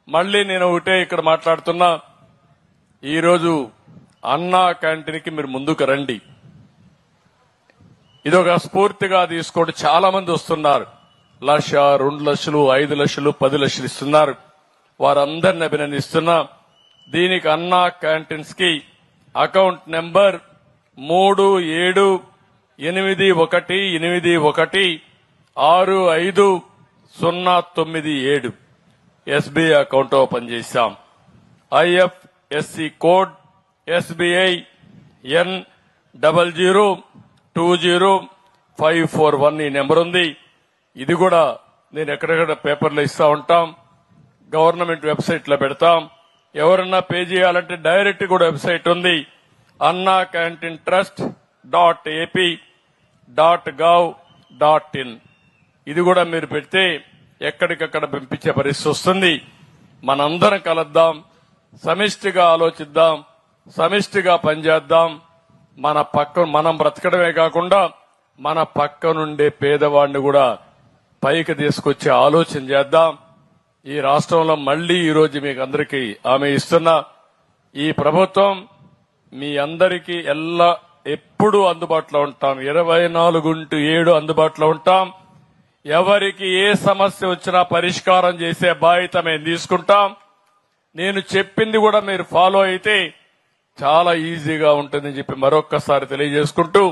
మళ్ళీ నేను ఒకటే ఇక్కడ మాట్లాడుతున్నా, ఈరోజు అన్నా క్యాంటీన్ కి మీరు ముందుకు రండి. ఇదొక స్ఫూర్తిగా తీసుకోండి. చాలా మంది వస్తున్నారు, 1,00,000, 2 లక్షలు, 5 లక్షలు, 10 లక్షలు ఇస్తున్నారు. వారందరిని అభినందిస్తున్నా. దీనికి అన్నా క్యాంటీన్స్ కి account number 3781816509 SBI account open చేశాం. IFSC కోడ్ SBI N00205541 ఈ నెంబర్ ఉంది. ఇది కూడా నేను ఎక్కడెక్కడ పేపర్లో ఇస్తా ఉంటాం, గవర్నమెంట్ వెబ్సైట్ లో పెడతాం. ఎవరన్నా పే చేయాలంటే డైరెక్ట్ కూడా వెబ్సైట్ ఉంది, annacanteen.ap.gov.in. ఇది కూడా మీరు పెడితే ఎక్కడికక్కడ పంపించే పరిస్థితి వస్తుంది. మనందరం కలుద్దాం, సమిష్టిగా ఆలోచిద్దాం, సమిష్టిగా పనిచేద్దాం. మనం బ్రతకడమే కాకుండా మన పక్కనుండే పేదవాడిని కూడా పైకి తీసుకొచ్చే ఆలోచన చేద్దాం. ఈ రాష్ట్రంలో మళ్లీ ఈ రోజు మీకు అందరికీ హామీ ఇస్తున్నా, ఈ ప్రభుత్వం మీ అందరికీ ఎప్పుడూ అందుబాటులో ఉంటాం. 24/7 అందుబాటులో ఉంటాం. ఎవరికి ఏ సమస్య వచ్చినా పరిష్కారం చేసే బాధ్యత మేము తీసుకుంటాం. నేను చెప్పింది కూడా మీరు ఫాలో అయితే చాలా ఈజీగా ఉంటుందని చెప్పి మరొక్కసారి తెలియజేసుకుంటూ